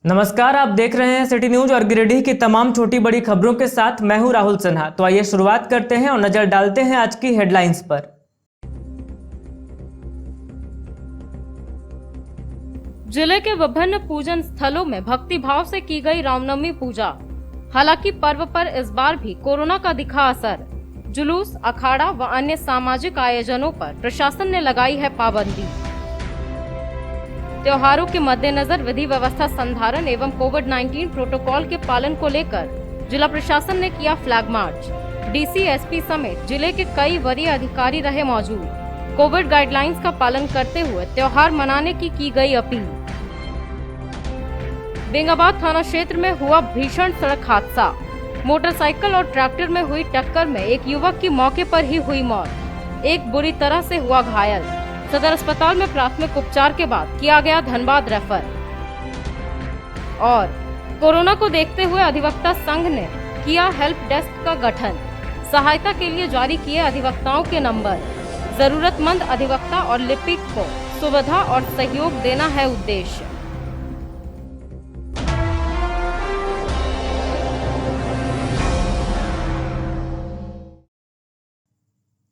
नमस्कार, आप देख रहे हैं सिटी न्यूज और गिरिडीह की तमाम छोटी बड़ी खबरों के साथ मैं हूं राहुल सिन्हा। तो आइए शुरुआत करते हैं और नजर डालते हैं आज की हेडलाइंस पर। जिले के विभिन्न पूजन स्थलों में भक्ति भाव से की गई रामनवमी पूजा। हालांकि पर्व पर इस बार भी कोरोना का दिखा असर। जुलूस, अखाड़ा व अन्य सामाजिक आयोजनों पर प्रशासन ने लगाई है पाबंदी। त्योहारों के मद्देनजर विधि व्यवस्था संधारण एवं कोविड-19 प्रोटोकॉल के पालन को लेकर जिला प्रशासन ने किया फ्लैग मार्च। डीसी, एसपी समेत जिले के कई वरीय अधिकारी रहे मौजूद। कोविड गाइडलाइंस का पालन करते हुए त्योहार मनाने की गई अपील। बेंगाबाद थाना क्षेत्र में हुआ भीषण सड़क हादसा। मोटरसाइकिल और ट्रैक्टर में हुई टक्कर में एक युवक की मौके पर ही हुई मौत, एक बुरी तरह से हुआ घायल। सदर अस्पताल में प्राथमिक उपचार के बाद किया गया धनबाद रेफर। और कोरोना को देखते हुए अधिवक्ता संघ ने किया हेल्प डेस्क का गठन। सहायता के लिए जारी किए अधिवक्ताओं के नंबर। जरूरतमंद अधिवक्ता और लिपिक को सुविधा और सहयोग देना है उद्देश्य।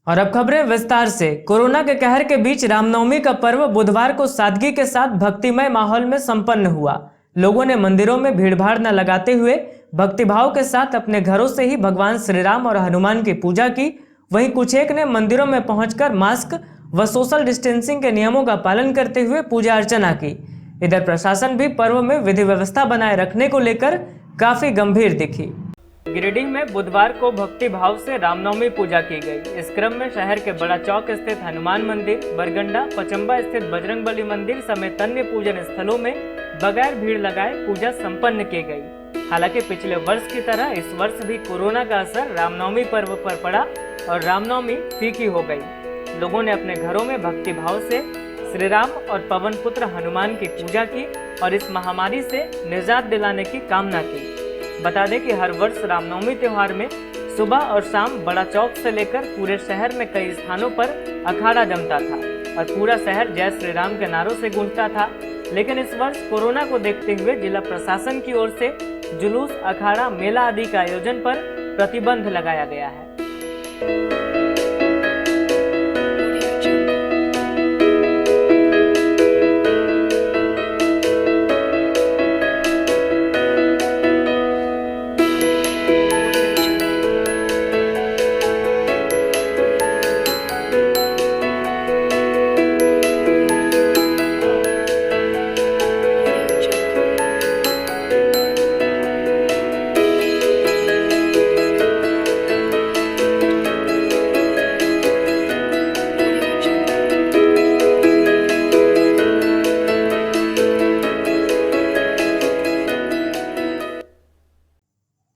और अब खबरें विस्तार से। कोरोना के कहर के बीच रामनवमी का पर्व बुधवार को सादगी के साथ भक्तिमय माहौल में संपन्न हुआ। लोगों ने मंदिरों में भीड़भाड़ न लगाते हुए भक्तिभाव के साथ अपने घरों से ही भगवान श्री राम और हनुमान की पूजा की। वहीं कुछ एक ने मंदिरों में पहुंचकर मास्क व सोशल डिस्टेंसिंग के नियमों का पालन करते हुए पूजा अर्चना की। इधर प्रशासन भी पर्व में विधि व्यवस्था बनाए रखने को लेकर काफी गंभीर दिखी। गिरिडीह में बुधवार को भक्ति भाव से रामनवमी पूजा की गई। इस क्रम में शहर के बड़ा चौक स्थित हनुमान मंदिर, बरगंडा, पचम्बा स्थित बजरंगबली मंदिर समेत अन्य पूजन स्थलों में बगैर भीड़ लगाए पूजा संपन्न की गई। हालांकि पिछले वर्ष की तरह इस वर्ष भी कोरोना का असर रामनवमी पर्व पर पड़ा और रामनवमी फीकी हो गई। लोगों ने अपने घरों में भक्ति भाव से श्री राम और पवन पुत्र हनुमान की पूजा की और इस महामारी से निजात दिलाने की कामना की। बता दें कि हर वर्ष रामनवमी त्योहार में सुबह और शाम बड़ा चौक से लेकर पूरे शहर में कई स्थानों पर अखाड़ा जमता था और पूरा शहर जय श्री राम के नारों से गूंजता था। लेकिन इस वर्ष कोरोना को देखते हुए जिला प्रशासन की ओर से जुलूस, अखाड़ा, मेला आदि के आयोजन पर प्रतिबंध लगाया गया है।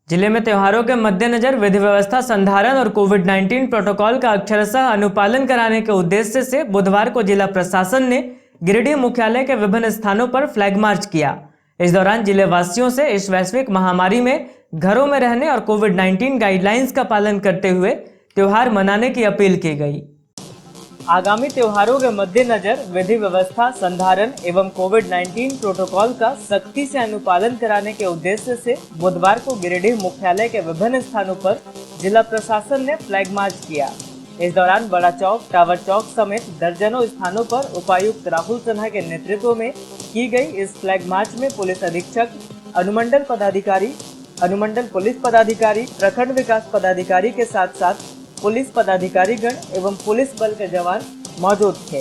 जिले में त्योहारों के मद्देनजर विधि व्यवस्था संधारण और कोविड-19 प्रोटोकॉल का अक्षरशः अनुपालन कराने के उद्देश्य से बुधवार को जिला प्रशासन ने गिरिडीह मुख्यालय के विभिन्न स्थानों पर फ्लैग मार्च किया। इस दौरान जिले वासियों से इस वैश्विक महामारी में घरों में रहने और कोविड-19 गाइडलाइंस का पालन करते हुए त्योहार मनाने की अपील की गई। आगामी त्योहारों के मद्देनजर विधि व्यवस्था संधारण एवं कोविड-19 प्रोटोकॉल का सख्ती से अनुपालन कराने के उद्देश्य से बुधवार को गिरिडीह मुख्यालय के विभिन्न स्थानों पर जिला प्रशासन ने फ्लैग मार्च किया। इस दौरान बड़ा चौक, टावर चौक समेत दर्जनों स्थानों पर उपायुक्त राहुल सिन्हा के नेतृत्व में की गई इस फ्लैग मार्च में पुलिस अधीक्षक, अनुमंडल पदाधिकारी, अनुमंडल पुलिस पदाधिकारी, प्रखंड विकास पदाधिकारी के साथ साथ पुलिस पदाधिकारीगण एवं पुलिस बल के जवान मौजूद थे।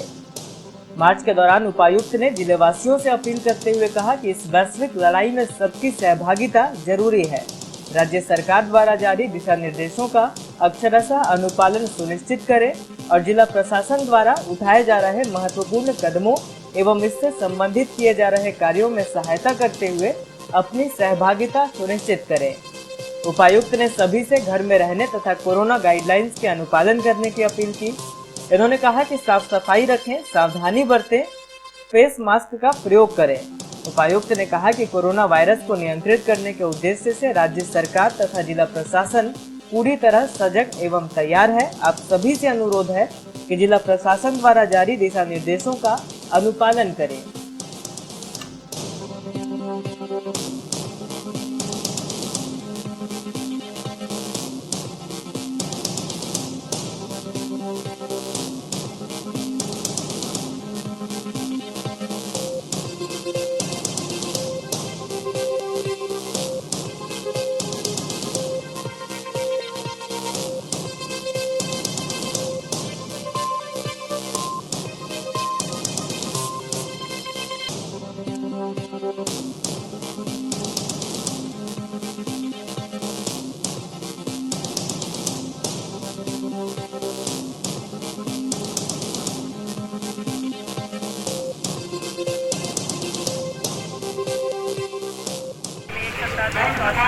मार्च के दौरान उपायुक्त ने जिलेवासियों से अपील करते हुए कहा कि इस वैश्विक लड़ाई में सबकी सहभागिता जरूरी है। राज्य सरकार द्वारा जारी दिशा निर्देशों का अक्षरशः अनुपालन सुनिश्चित करें और जिला प्रशासन द्वारा उठाए जा रहे महत्वपूर्ण कदमों एवं इससे संबंधित किए जा रहे कार्यों में सहायता करते हुए अपनी सहभागिता सुनिश्चित करें। उपायुक्त ने सभी से घर में रहने तथा कोरोना गाइडलाइंस के अनुपालन करने की अपील की। इन्होंने कहा कि साफ सफाई रखें, सावधानी बरतें, फेस मास्क का प्रयोग करें। उपायुक्त ने कहा कि कोरोना वायरस को नियंत्रित करने के उद्देश्य से राज्य सरकार तथा जिला प्रशासन पूरी तरह सजग एवं तैयार है। आप सभी से अनुरोध है कि जिला प्रशासन द्वारा जारी दिशा निर्देशों का अनुपालन करें।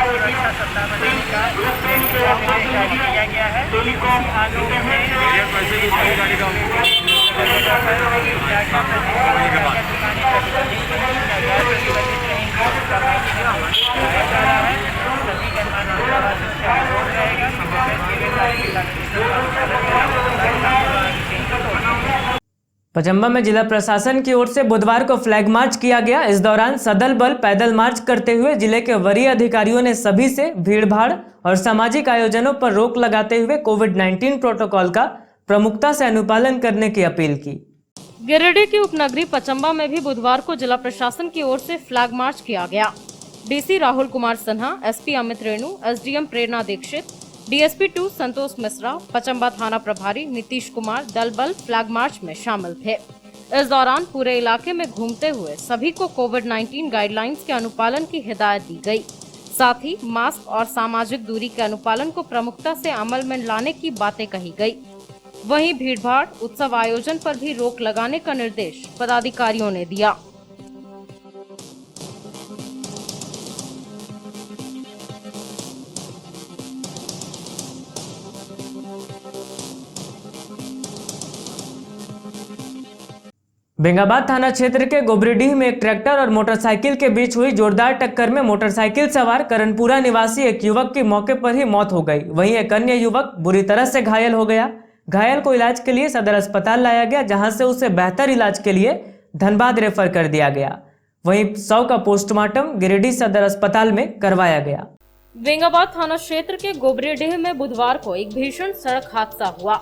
सुरक्षा सप्ताह मनाने का जारी किया गया है। इसी आलोक में सभी गणमान्य से अनुरोध रहेगा। पचम्बा में जिला प्रशासन की ओर से बुधवार को फ्लैग मार्च किया गया। इस दौरान सदल बल पैदल मार्च करते हुए जिले के वरीय अधिकारियों ने सभी से भीड़भाड़ और सामाजिक आयोजनों पर रोक लगाते हुए कोविड-19 प्रोटोकॉल का प्रमुखता से अनुपालन करने की अपील की। गिरिडीह की उपनगरी पचम्बा में भी बुधवार को जिला प्रशासन की ओर से फ्लैग मार्च किया गया। DC Rahul Kumar Sinha, SP Amit Renu, SDM Prerna Dixit, DSP 2 Santosh Mishra, Pachamba थाना प्रभारी नीतीश कुमार दल बल फ्लैग मार्च में शामिल थे। इस दौरान पूरे इलाके में घूमते हुए सभी को कोविड-19 गाइडलाइंस के अनुपालन की हिदायत दी गई। साथ ही मास्क और सामाजिक दूरी के अनुपालन को प्रमुखता से अमल में लाने की बातें कही गई। वहीं भीड़भाड़, उत्सव आयोजन पर भी रोक लगाने का निर्देश पदाधिकारियों ने दिया। बेंगाबाद थाना क्षेत्र के गोबरीडीह में एक ट्रैक्टर और मोटरसाइकिल के बीच हुई जोरदार टक्कर में मोटरसाइकिल सवार करनपुरा निवासी एक युवक की मौके पर ही मौत हो गई। वहीं एक अन्य युवक बुरी तरह से घायल हो गया। घायल को इलाज के लिए सदर अस्पताल लाया गया, जहां से उसे बेहतर इलाज के लिए धनबाद रेफर कर दिया गया। वहीं 100 का पोस्टमार्टम गिरिडीह सदर अस्पताल में करवाया गया। बेंगाबाद थाना क्षेत्र के गोबरीडीह में बुधवार को एक भीषण सड़क हादसा हुआ।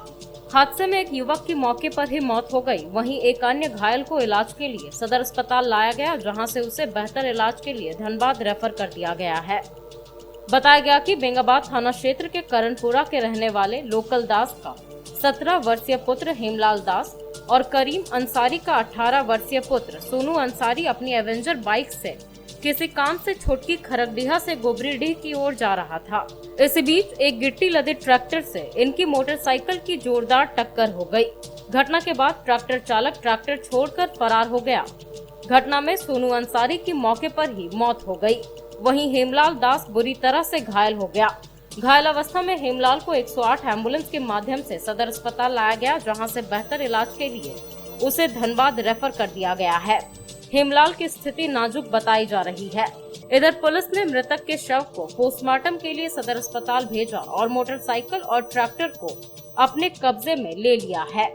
हादसे में एक युवक की मौके पर ही मौत हो गई। वहीं एक अन्य घायल को इलाज के लिए सदर अस्पताल लाया गया, जहां से उसे बेहतर इलाज के लिए धनबाद रेफर कर दिया गया है। बताया गया कि बेंगाबाद थाना क्षेत्र के करनपुरा के रहने वाले लोकल दास का 17 वर्षीय पुत्र हेमलाल दास और करीम अंसारी का 18 वर्षीय पुत्र सोनू अंसारी अपनी एवेंजर बाइक से किसी काम से छोटकी खरगडीहा से गोबरीडीह की ओर जा रहा था। इसी बीच एक गिट्टी लदे ट्रैक्टर से इनकी मोटरसाइकिल की जोरदार टक्कर हो गई। घटना के बाद ट्रैक्टर चालक ट्रैक्टर छोड़कर फरार हो गया। घटना में सोनू अंसारी की मौके पर ही मौत हो गई। वहीं हेमलाल दास बुरी तरह से घायल हो गया। घायल अवस्था में हेमलाल को 108 एम्बुलेंस के माध्यम से सदर अस्पताल लाया गया, जहां से बेहतर इलाज के लिए उसे धनबाद रेफर कर दिया गया है। हेमलाल की स्थिति नाजुक बताई जा रही है। इधर पुलिस ने मृतक के शव को पोस्टमार्टम के लिए सदर अस्पताल भेजा और मोटरसाइकिल और ट्रैक्टर को अपने कब्जे में ले लिया है।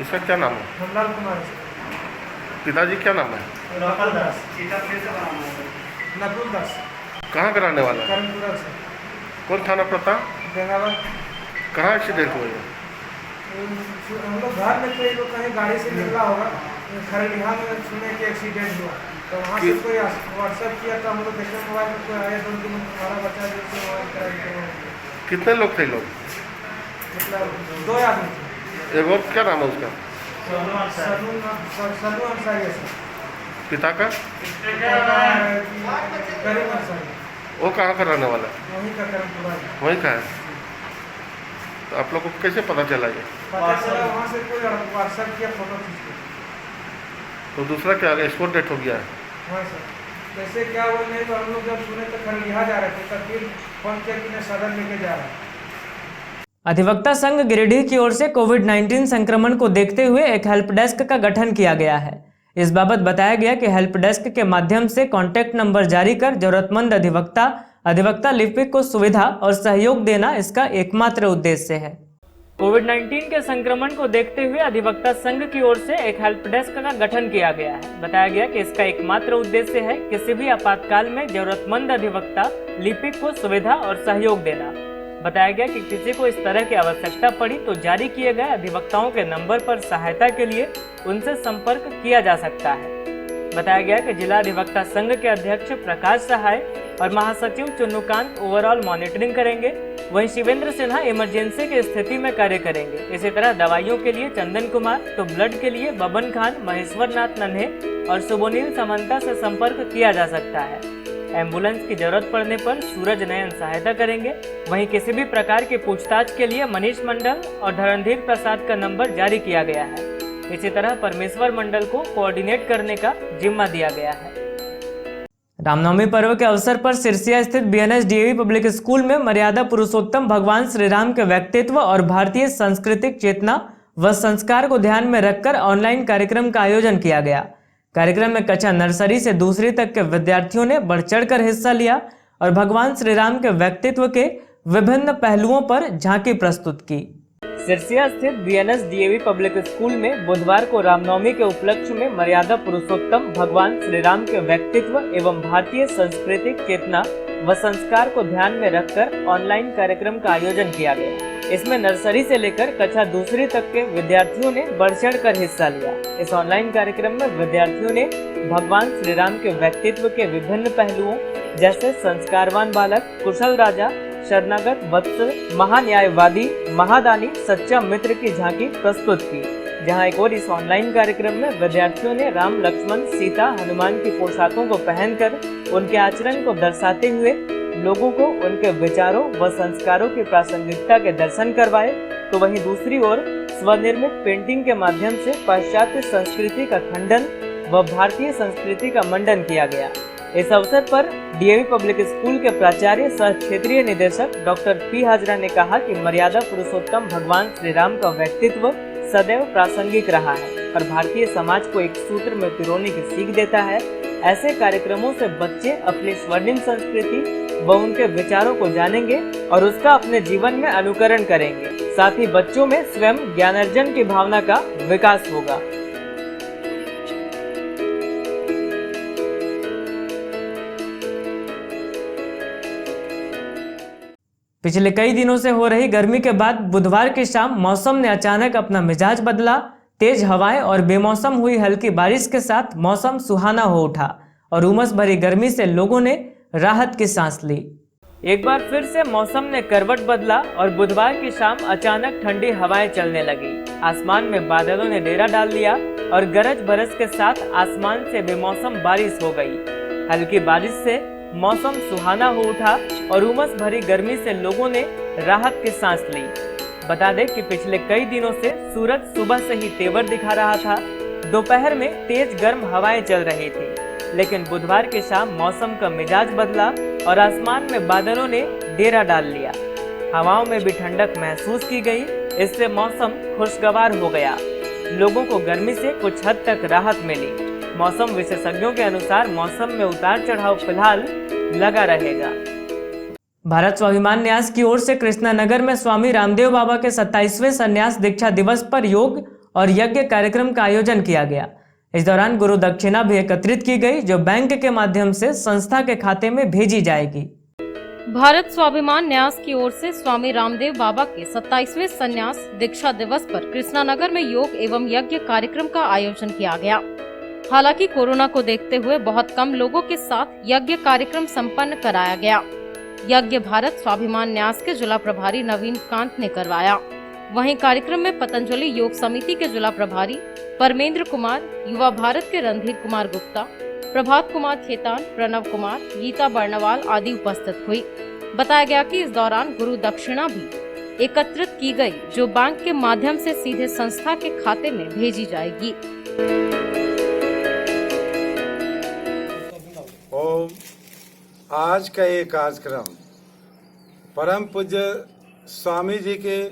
इसका क्या नाम है? हेमलाल कुमार। पिताजी क्या नाम है? नकुल दास। नकुल दास। कहाँ का रहने वाला है? करनपुरा से। कौन थाना पड़ता? बेंगाबाद। कहाँ एक्सीडेंट हुआ है? हम लोग घर में थे, लोग कहीं गाड़ी से निकला होगा, खरगडीहा में सुने कि एक्सीडेंट हुआ, तो वहाँ से कोई व्हाट्सएप किया तो हम लोग देखे मोबाइल में कोई आया तो हमारा बच्चा जैसे मोबाइल करा। कितने लोग थे? लोग मतलब 2 आदमी थे। एक और क्या नाम है उसका? सनू अंसारी है। पिता का? करीम अंसारी। वो कहाँ का रहने वाला है? वहीं का करनपुरा। वहीं का है। तो आप लोग को कैसे पता चला ये? पता चला वहाँ से कोई व्हाट्सएप किया, फोटो खींच के। तो दूसरा क्या एक्सपोर्ट डेट हो गया है? हाँ सर, कैसे क्या हुआ नहीं, तो हम लोग जब सुने तो खरगडीहा जा रहे थे, तब फिर फोन किया कि मैं सदर लेके जा रहा हूँ। अधिवक्ता संघ गिरिडीह की ओर से कोविड-19 संक्रमण को देखते हुए एक हेल्प डेस्क का गठन किया गया है। इस बाबत बताया गया कि हेल्प डेस्क के माध्यम से कॉन्टैक्ट नंबर जारी कर जरूरतमंद अधिवक्ता लिपिक को सुविधा और सहयोग देना इसका एकमात्र उद्देश्य है। कोविड-19 के संक्रमण को देखते हुए अधिवक्ता संघ की ओर से एक हेल्प डेस्क का गठन किया गया है। बताया गया कि इसका एकमात्र उद्देश्य है किसी भी आपातकाल में जरूरतमंद अधिवक्ता लिपिक को सुविधा और सहयोग देना। बताया गया कि किसी को इस तरह की आवश्यकता पड़ी तो जारी किए गए अधिवक्ताओं के नंबर पर सहायता के लिए उनसे संपर्क किया जा सकता है। बताया गया कि जिला अधिवक्ता संघ के अध्यक्ष प्रकाश सहाय और महासचिव चुन्नूकांत ओवरऑल मॉनिटरिंग करेंगे। वहीं शिवेंद्र सिन्हा इमरजेंसी की स्थिति में कार्य करेंगे। इसी तरह दवाइयों के लिए चंदन कुमार, तो ब्लड के लिए बबन खान, महेश्वर नाथ नन्हे और सुबोनील समंता से संपर्क किया जा सकता है। एम्बुलेंस की जरूरत पड़ने पर सूरज नयन सहायता करेंगे। वहीं किसी भी प्रकार की पूछताछ के लिए मनीष मंडल और धरणधीर प्रसाद का नंबर जारी किया गया है। इसी तरह परमेश्वर मंडल को कोऑर्डिनेट करने का जिम्मा दिया गया है। रामनवमी पर्व के अवसर पर सिरसिया स्थित बीएनएस डीएवी पब्लिक स्कूल में मर्यादा पुरुषोत्तम भगवान श्री राम के व्यक्तित्व और भारतीय सांस्कृतिक चेतना व संस्कार को ध्यान में रखकर ऑनलाइन कार्यक्रम का आयोजन किया गया। कार्यक्रम में कक्षा नर्सरी से दूसरी तक के विद्यार्थियों ने बढ़ चढ़कर हिस्सा लिया और भगवान श्री राम के व्यक्तित्व के विभिन्न पहलुओं पर झांकी प्रस्तुत की। सिरसिया स्थित बीएनएस डीएवी पब्लिक स्कूल में बुधवार को रामनवमी के उपलक्ष्य में मर्यादा पुरुषोत्तम भगवान श्री राम के व्यक्तित्व एवं भारतीय सांस्कृतिक चेतना व संस्कार को ध्यान में रखकर ऑनलाइन कार्यक्रम का आयोजन किया गया। इसमें नर्सरी से लेकर कक्षा दूसरी तक के विद्यार्थियों ने बढ़ चढ़ कर हिस्सा लिया। इस ऑनलाइन कार्यक्रम में विद्यार्थियों ने भगवान श्री राम के व्यक्तित्व के विभिन्न पहलुओं जैसे संस्कारवान बालक, कुशल राजा, शरणागत वत्स, महान्यायवादी, महादानी, सच्चा मित्र की झांकी प्रस्तुत की। जहां एक और इस ऑनलाइन कार्यक्रम में विद्यार्थियों ने राम, लक्ष्मण, सीता, हनुमान की पोशाकों को पहनकर उनके आचरण को दर्शाते हुए लोगों को उनके विचारों व संस्कारों की प्रासंगिकता के दर्शन करवाए। तो वहीं दूसरी ओर स्वनिर्मित पेंटिंग के माध्यम से पाश्चात्य संस्कृति का खंडन व भारतीय संस्कृति का मंडन किया गया। इस अवसर पर डीएवी पब्लिक स्कूल के प्राचार्य सह क्षेत्रीय निदेशक डॉक्टर पी हाजरा ने कहा कि मर्यादा पुरुषोत्तम भगवान श्री राम का व्यक्तित्व सदैव प्रासंगिक रहा है और भारतीय समाज को एक सूत्र में पिरोने की सीख देता है। ऐसे कार्यक्रमों से बच्चे अपनी स्वर्णिम संस्कृति व उनके विचारों को जानेंगे और उसका अपने जीवन में अनुकरण करेंगे। साथ ही बच्चों में स्वयं ज्ञानार्जन की भावना का विकास होगा। पिछले कई दिनों से हो रही गर्मी के बाद बुधवार की शाम मौसम ने अचानक अपना मिजाज बदला। तेज हवाएं और बेमौसम हुई हल्की बारिश के साथ मौसम सुहाना हो उठा और उमस भरी गर्मी से लोगों ने राहत की सांस ली। एक बार फिर से मौसम ने करवट बदला और बुधवार की शाम अचानक ठंडी हवाएं चलने लगी। आसमान में बादलों ने डेरा डाल लिया और गरज बरस के साथ आसमान से बेमौसम बारिश हो गई। हल्की बारिश से मौसम सुहाना हो उठा और उमस भरी गर्मी से लोगों ने राहत की सांस ली। बता दें कि पिछले कई दिनों से सूरज सुबह से ही तेवर दिखा रहा था। दोपहर में तेज गर्म हवाएं चल रही थी, लेकिन बुधवार की शाम मौसम का मिजाज बदला और आसमान में बादलों ने डेरा डाल लिया। हवाओं में भी ठंडक महसूस की गई। इससे मौसम खुशगवार हो गया। लोगों को गर्मी से कुछ हद तक राहत मिली। मौसम विशेषज्ञों के अनुसार मौसम में उतार चढ़ाव फिलहाल लगा रहेगा। भारत स्वाभिमान न्यास की ओर से कृष्णानगर में स्वामी रामदेव बाबा के 27वें संन्यास दीक्षा दिवस पर योग और यज्ञ कार्यक्रम का आयोजन किया गया। इस दौरान गुरु दक्षिणा भी एकत्रित की गई, जो बैंक के माध्यम से संस्था के खाते में भेजी जाएगी। भारत स्वाभिमान न्यास की ओर से स्वामी रामदेव बाबा के 27वें संन्यास दीक्षा दिवस पर कृष्णानगर में योग एवं यज्ञ कार्यक्रम का आयोजन किया गया। हालांकि कोरोना को देखते हुए बहुत कम लोगों के साथ यज्ञ कार्यक्रम संपन्न कराया गया। यज्ञ भारत स्वाभिमान न्यास के जिला प्रभारी नवीन कांत ने करवाया। वहीं कार्यक्रम में पतंजलि योग समिति के जिला प्रभारी परमेंद्र कुमार, युवा भारत के रणधीर कुमार गुप्ता, प्रभात कुमार खेतान, प्रणव कुमार, गीता बर्णवाल आदि उपस्थित हुई। बताया गया कि इस दौरान गुरु दक्षिणा भी एकत्रित की गई, जो बैंक के माध्यम से सीधे संस्था के खाते में भेजी जाएगी। ओम आज का ये कार्यक्रम परम पूज्य स्वामी जी के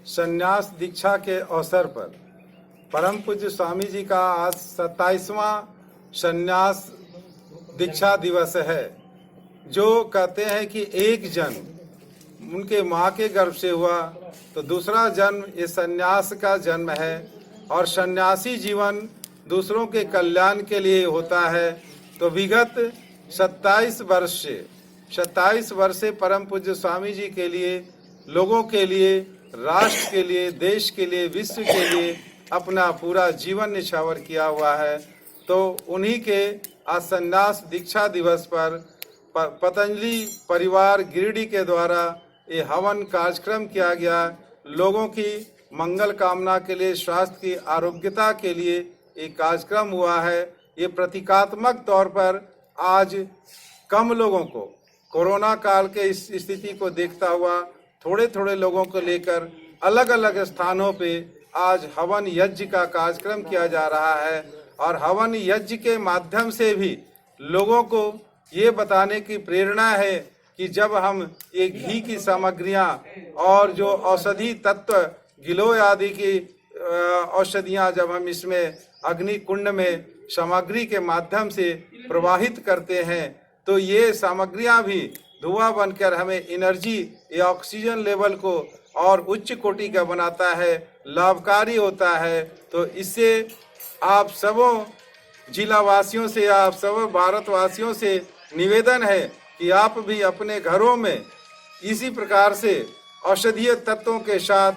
संन्यास दीक्षा के अवसर पर, परम पूज्य स्वामी जी का आज 27वां संन्यास दीक्षा दिवस है, जो कहते हैं कि एक जन्म उनके माँ के गर्भ से हुआ तो दूसरा जन्म ये संन्यास का जन्म है और सन्यासी जीवन दूसरों के कल्याण के लिए होता है। तो विगत 27 वर्ष से परम पूज्य स्वामी जी के लिए, लोगों के लिए, राष्ट्र के लिए, देश के लिए, विश्व के लिए अपना पूरा जीवन निछावर किया हुआ है। तो उन्हीं के आज संन्यास दीक्षा दिवस पर पतंजलि परिवार गिरिडीह के द्वारा ये हवन कार्यक्रम किया गया। लोगों की मंगल कामना के लिए, स्वास्थ्य की आरोग्यता के लिए ये कार्यक्रम हुआ है। ये प्रतीकात्मक तौर पर आज कम लोगों को कोरोना काल के इस स्थिति को देखता हुआ थोड़े थोड़े लोगों को लेकर अलग अलग स्थानों पे आज हवन यज्ञ का कार्यक्रम किया जा रहा है और हवन यज्ञ के माध्यम से भी लोगों को ये बताने की प्रेरणा है कि जब हम ये घी की सामग्रियां और जो औषधि तत्व गिलोय आदि की औषधियां जब हम इसमें अग्नि कुंड में सामग्री के माध्यम से प्रवाहित करते हैं तो ये सामग्रियां भी धुआं बनकर हमें एनर्जी या ऑक्सीजन लेवल को और उच्च कोटि का बनाता है, लाभकारी होता है। तो इससे आप सबों जिलावासियों से, आप सब भारतवासियों से निवेदन है कि आप भी अपने घरों में इसी प्रकार से औषधीय तत्वों के साथ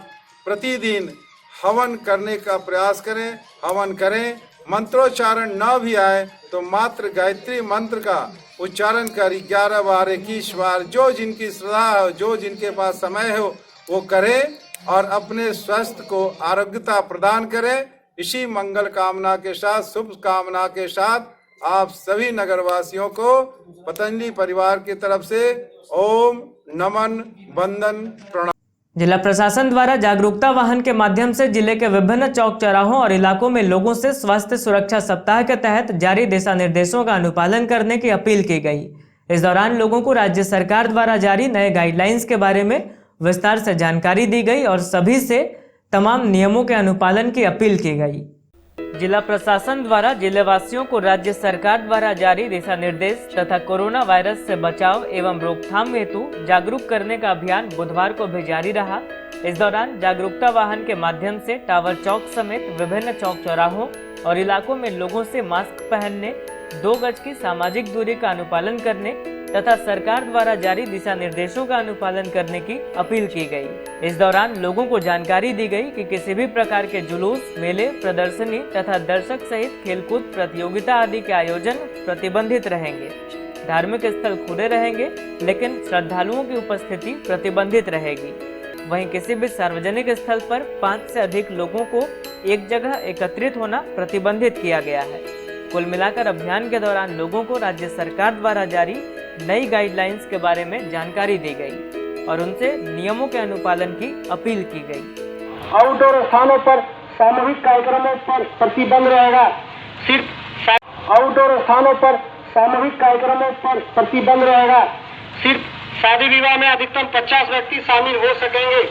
प्रतिदिन हवन करने का प्रयास करें, हवन करें। मंत्रोच्चारण न भी आए तो मात्र गायत्री मंत्र का उच्चारण कर 11 बार 21 बार जो जिनकी श्रद्धा हो, जो जिनके पास समय हो वो करें और अपने स्वास्थ्य को आरोग्यता प्रदान करें। इसी मंगल कामना के साथ, शुभ कामना के साथ आप सभी नगरवासियों को पतंजलि परिवार की तरफ से ओम नमन वंदन प्रणाम। जिला प्रशासन द्वारा जागरूकता वाहन के माध्यम से जिले के विभिन्न चौक चौराहों और इलाकों में लोगों से स्वास्थ्य सुरक्षा सप्ताह के तहत जारी दिशा निर्देशों का अनुपालन करने की अपील की गई। इस दौरान लोगों को राज्य सरकार द्वारा जारी नए गाइडलाइंस के बारे में विस्तार से जानकारी दी गई और सभी से तमाम नियमों के अनुपालन की अपील की गई। जिला प्रशासन द्वारा जिलेवासियों को राज्य सरकार द्वारा जारी दिशा निर्देश तथा कोरोना वायरस से बचाव एवं रोकथाम हेतु जागरूक करने का अभियान बुधवार को भी जारी रहा। इस दौरान जागरूकता वाहन के माध्यम से टावर चौक समेत विभिन्न चौक चौराहों और इलाकों में लोगों से मास्क पहनने, 2 गज की सामाजिक दूरी का अनुपालन करने तथा सरकार द्वारा जारी दिशा निर्देशों का अनुपालन करने की अपील की गई। इस दौरान लोगों को जानकारी दी गई कि किसी भी प्रकार के जुलूस, मेले, प्रदर्शनी तथा दर्शक सहित खेलकूद प्रतियोगिता आदि के आयोजन प्रतिबंधित रहेंगे। धार्मिक स्थल खुले रहेंगे लेकिन श्रद्धालुओं की उपस्थिति प्रतिबंधित रहेगी। वहीं किसी भी सार्वजनिक स्थल पर 5 से अधिक लोगों को एक जगह एकत्रित होना प्रतिबंधित किया गया है। कुल मिलाकर अभियान के दौरान लोगों को राज्य सरकार द्वारा जारी नई गाइडलाइंस के बारे में जानकारी दी गई और उनसे नियमों के अनुपालन की अपील की गई। आउटडोर स्थानों पर सामूहिक कार्यक्रमों पर प्रतिबंध रहेगा। सिर्फ आउटडोर स्थानों पर सामूहिक कार्यक्रमों पर प्रतिबंध रहेगा। सिर्फ शादी विवाह में अधिकतम 50 व्यक्ति शामिल हो सकेंगे,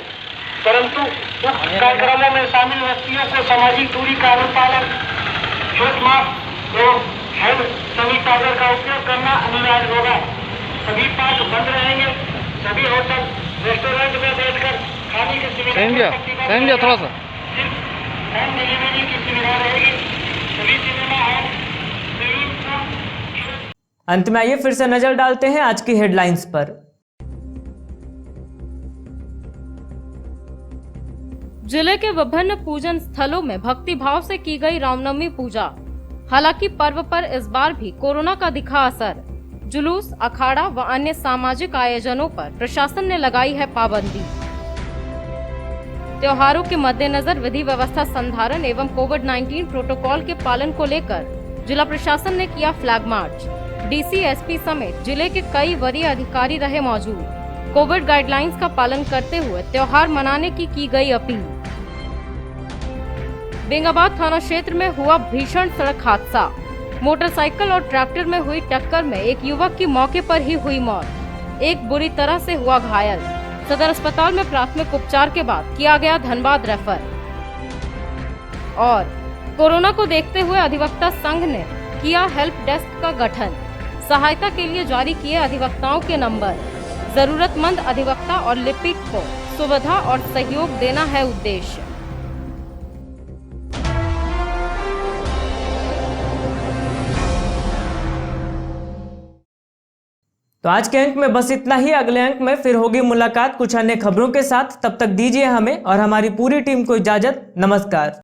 परंतु उक्त कार्यक्रमों में शामिल व्यक्तियों को सामाजिक दूरी का अनुपालन, फेस मास्क एवं हैंड सैनिटाइजर का उपयोग करना अनिवार्य होगा। सभी पार्क बंद रहेंगे। सभी होटल, रेस्टोरेंट में बैठकर खाने की सुविधा थोड़ा सा सिर्फ होम डिलीवरी की सुविधा रहेगी। सभी सिनेमा हॉल, स्विमिंग पूल। अंत में आइए फिर से नजर डालते हैं आज की हेडलाइंस पर। जिले के विभिन्न पूजन स्थलों में भक्ति भाव से की गई रामनवमी पूजा। हालांकि पर्व पर इस बार भी कोरोना का दिखा असर। जुलूस, अखाड़ा व अन्य सामाजिक आयोजनों पर प्रशासन ने लगाई है पाबंदी। त्योहारों के मद्देनजर विधि व्यवस्था संधारण एवं कोविड-19 प्रोटोकॉल के पालन को लेकर जिला प्रशासन ने किया फ्लैग मार्च। डीसी, एसपी समेत जिले के कई वरीय अधिकारी रहे मौजूद। कोविड गाइडलाइंस का पालन करते हुए त्योहार मनाने की गई अपील। बेंगाबाद थाना क्षेत्र में हुआ भीषण सड़क हादसा। मोटरसाइकिल और ट्रैक्टर में हुई टक्कर में एक युवक की मौके पर ही हुई मौत। एक बुरी तरह से हुआ घायल। सदर अस्पताल में प्राथमिक उपचार के बाद किया गया धनबाद रेफर। और कोरोना को देखते हुए अधिवक्ता संघ ने किया हेल्प डेस्क का गठन। सहायता के लिए जारी किए अधिवक्ताओं के नंबर। जरूरतमंद अधिवक्ता और लिपिक को सुविधा और सहयोग देना है उद्देश्य। तो आज के अंक में बस इतना ही। अगले अंक में फिर होगी मुलाकात कुछ अन्य खबरों के साथ। तब तक दीजिए हमें और हमारी पूरी टीम को इजाजत। नमस्कार।